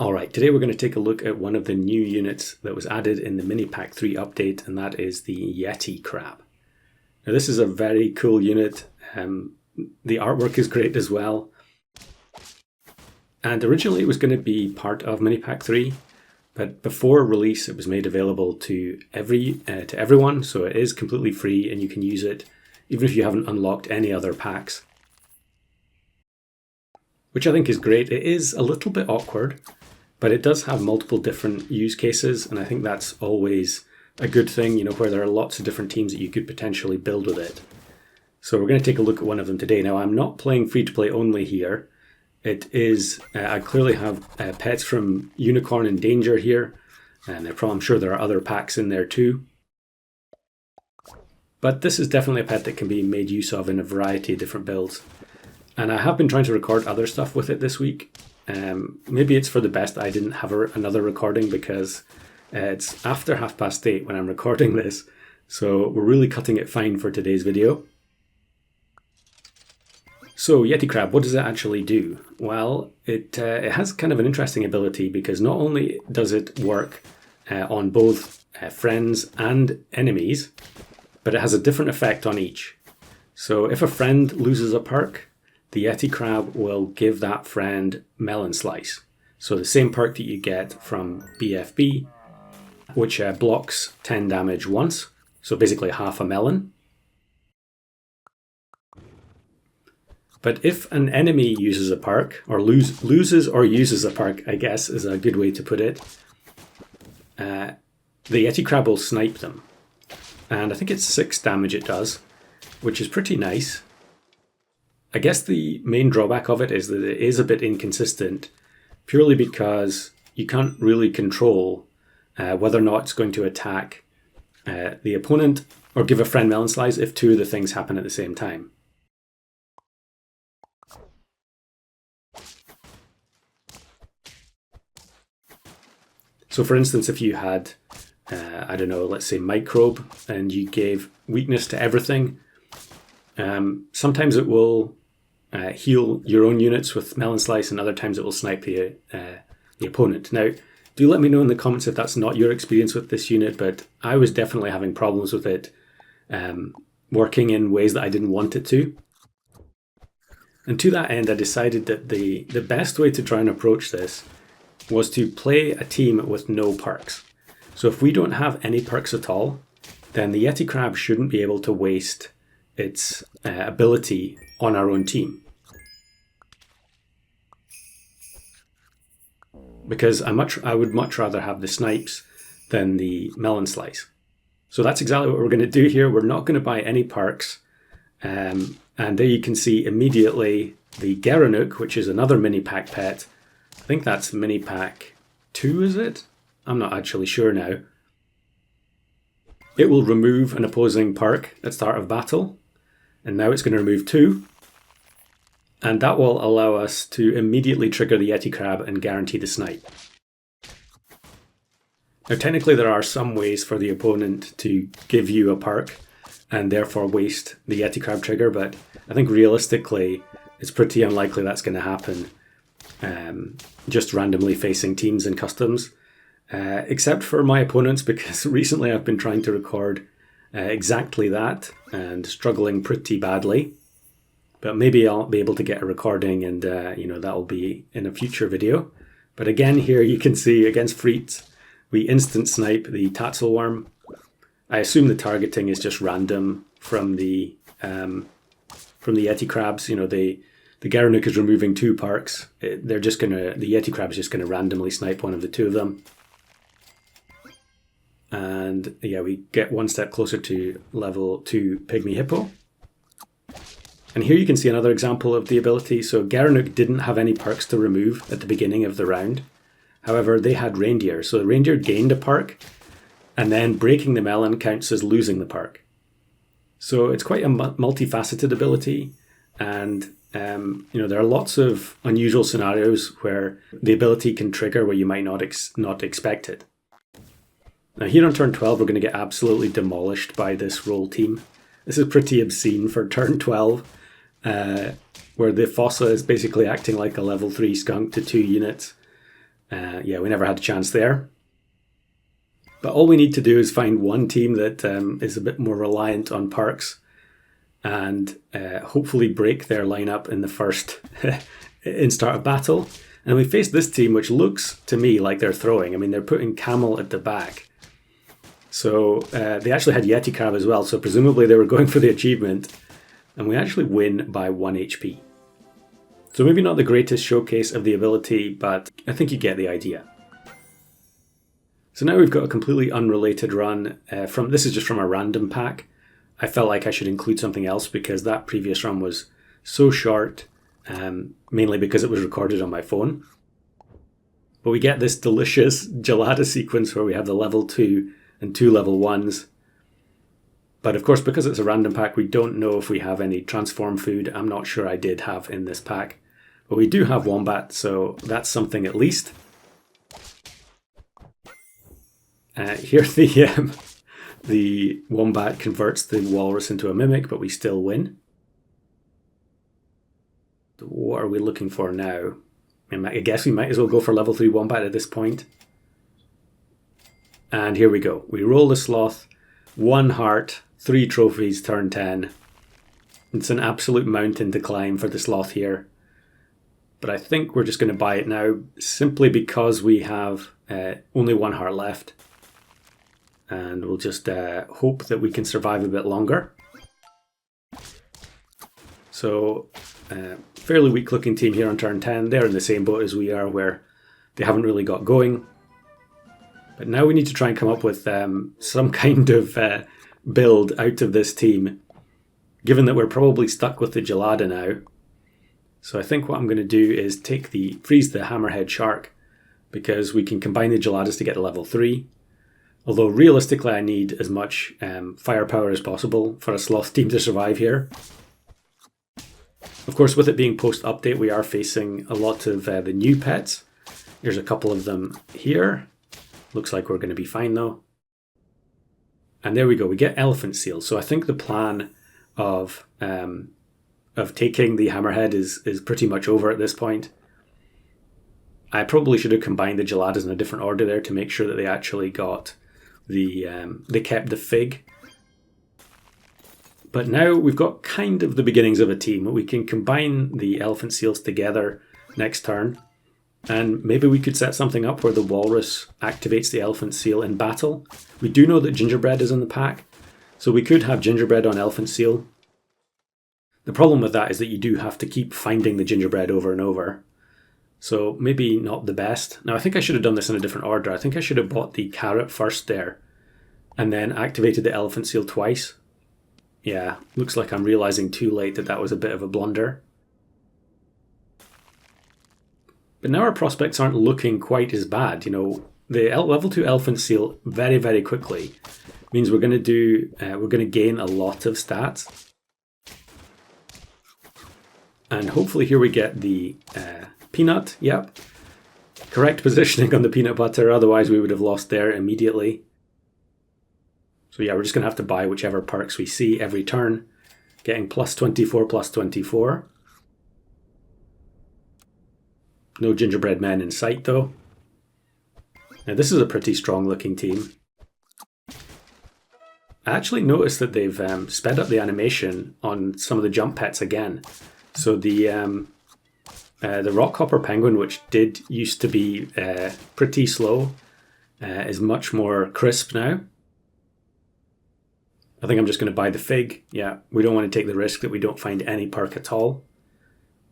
Alright, today we're going to take a look at one of the new units that was added in the Mini Pack 3 update, and that is the Yeti crab. Now this is a very cool unit. The artwork is great as well. And originally it was going to be part of Mini Pack 3, but before release it was made available to everyone, so it is completely free and you can use it even if you haven't unlocked any other packs. Which I think is great. It is a little bit awkward, but it does have multiple different use cases, and I think that's always a good thing, where there are lots of different teams that you could potentially build with it. So we're going to take a look at one of them today. Now, I'm not playing free-to-play only here. It is, I clearly have pets from Unicorn and Danger here, and I'm sure there are other packs in there too. But this is definitely a pet that can be made use of in a variety of different builds. And I have been trying to record other stuff with it this week. Maybe it's for the best I didn't have another recording, because it's after 8:30 when I'm recording this. So we're really cutting it fine for today's video. So Yeti Crab, what does it actually do? Well, it has kind of an interesting ability, because not only does it work on both friends and enemies, but it has a different effect on each. So if a friend loses a perk, the Yeti Crab will give that friend Melon Slice. So the same perk that you get from BFB, which blocks 10 damage once, so basically half a melon. But if an enemy uses a perk, or loses or uses a perk, I guess is a good way to put it, the Yeti Crab will snipe them. And I think it's 6 damage it does, which is pretty nice. I guess the main drawback of it is that it is a bit inconsistent, purely because you can't really control whether or not it's going to attack the opponent or give a friend Melon Slice if two of the things happen at the same time. So for instance, if you had, I don't know, let's say Microbe, and you gave weakness to everything, sometimes it will heal your own units with Melon Slice, and other times it will snipe the opponent. Now, do let me know in the comments if that's not your experience with this unit, but I was definitely having problems with it working in ways that I didn't want it to. And to that end, I decided that the best way to try and approach this was to play a team with no perks. So if we don't have any perks at all, then the Yeti Crab shouldn't be able to waste its ability on our own team. Because I would much rather have the snipes than the Melon Slice. So that's exactly what we're going to do here. We're not going to buy any perks. And there you can see immediately the Geranuk, which is another mini pack pet. I think that's Mini Pack 2, is it? I'm not actually sure now. It will remove an opposing perk at start of battle, and now it's going to remove 2. And that will allow us to immediately trigger the Yeti Crab and guarantee the snipe. Now technically there are some ways for the opponent to give you a perk and therefore waste the Yeti Crab trigger, but I think realistically it's pretty unlikely that's going to happen. Just randomly facing teams in customs, except for my opponents, because recently I've been trying to record exactly that and struggling pretty badly. But maybe I'll be able to get a recording, and that'll be in a future video. But again, here you can see against Freet, we instant snipe the Tatzelworm. I assume the targeting is just random from the Yeti Crabs. The Geranuk is removing 2 perks. The Yeti Crab is just going to randomly snipe one of the 2 of them. And yeah, we get one step closer to level 2 Pygmy Hippo. And here you can see another example of the ability. So Geranuk didn't have any perks to remove at the beginning of the round. However, they had Reindeer. So the Reindeer gained a perk, and then breaking the melon counts as losing the perk. So it's quite a multifaceted ability, and there are lots of unusual scenarios where the ability can trigger where you might not expect it. Now here on turn 12, we're going to get absolutely demolished by this roll team. This is pretty obscene for turn 12, where the Fossa is basically acting like a level 3 skunk to 2 units. Yeah, we never had a chance there. But all we need to do is find one team that is a bit more reliant on perks and hopefully break their lineup in the first in start of battle. And we face this team, which looks to me like they're throwing. I mean, they're putting Camel at the back. So they actually had Yeti Crab as well, so presumably they were going for the achievement. And we actually win by 1 HP. So maybe not the greatest showcase of the ability, but I think you get the idea. So now we've got a completely unrelated run. This is just from a random pack. I felt like I should include something else because that previous run was so short, mainly because it was recorded on my phone. But we get this delicious gelada sequence where we have the level 2 and 2 level 1s. But of course, because it's a random pack, we don't know if we have any transform food. I'm not sure I did have in this pack. But we do have Wombat, so that's something at least. Here the Wombat converts the Walrus into a Mimic, but we still win. What are we looking for now? I guess we might as well go for level 3 Wombat at this point. And here we go. We roll the Sloth, 1 heart, 3 trophies, turn 10. It's an absolute mountain to climb for the Sloth here. But I think we're just going to buy it now, simply because we have only 1 heart left. And we'll just hope that we can survive a bit longer. So, fairly weak looking team here on turn 10. They're in the same boat as we are, where they haven't really got going. But now we need to try and come up with some kind of build out of this team, given that we're probably stuck with the Gelada now. So I think what I'm going to do is freeze the Hammerhead Shark, because we can combine the Geladas to get to level 3. Although realistically I need as much firepower as possible for a Sloth team to survive here. Of course, with it being post-update, we are facing a lot of the new pets. There's a couple of them here. Looks like we're going to be fine though. And there we go, we get Elephant Seal. So I think the plan of taking the Hammerhead is pretty much over at this point. I probably should have combined the Geladas in a different order there to make sure that they actually got they kept the Fig. But now we've got kind of the beginnings of a team. We can combine the Elephant Seals together next turn. And maybe we could set something up where the Walrus activates the Elephant Seal in battle. We do know that Gingerbread is in the pack, so we could have Gingerbread on Elephant Seal. The problem with that is that you do have to keep finding the Gingerbread over and over. So maybe not the best. Now I think I should have done this in a different order. I think I should have bought the Carrot first there, and then activated the Elephant Seal twice. Yeah, looks like I'm realising too late that was a bit of a blunder. But now our prospects aren't looking quite as bad. You know, the level 2 Elephant Seal very, very quickly means we're going to gain a lot of stats. And hopefully here we get the peanut. Yep. Correct positioning on the peanut butter, otherwise we would have lost there immediately. So yeah, we're just going to have to buy whichever perks we see every turn. Getting plus 24, plus 24. No Gingerbread Men in sight though. Now this is a pretty strong looking team. I actually noticed that they've sped up the animation on some of the jump pets again. So the Rockhopper Penguin, which used to be pretty slow, is much more crisp now. I think I'm just going to buy the Fig. Yeah, we don't want to take the risk that we don't find any perk at all.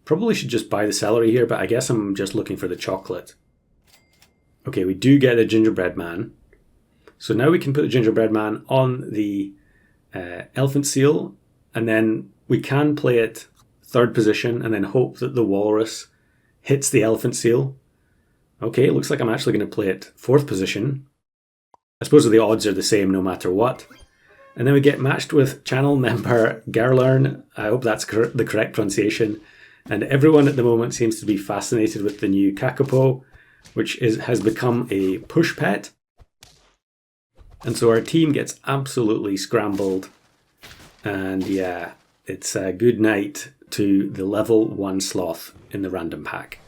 Probably should just buy the celery here, but I guess I'm just looking for the chocolate. Okay, we do get a Gingerbread Man. So now we can put the Gingerbread Man on the Elephant Seal, and then we can play it third position and then hope that the Walrus hits the Elephant Seal. Okay, it looks like I'm actually going to play it fourth position. I suppose the odds are the same no matter what. And then we get matched with channel member Gerlern. I hope that's the correct pronunciation. And everyone at the moment seems to be fascinated with the new Kakapo, which has become a push pet. And so our team gets absolutely scrambled. And yeah, it's a good night to the level 1 Sloth in the random pack.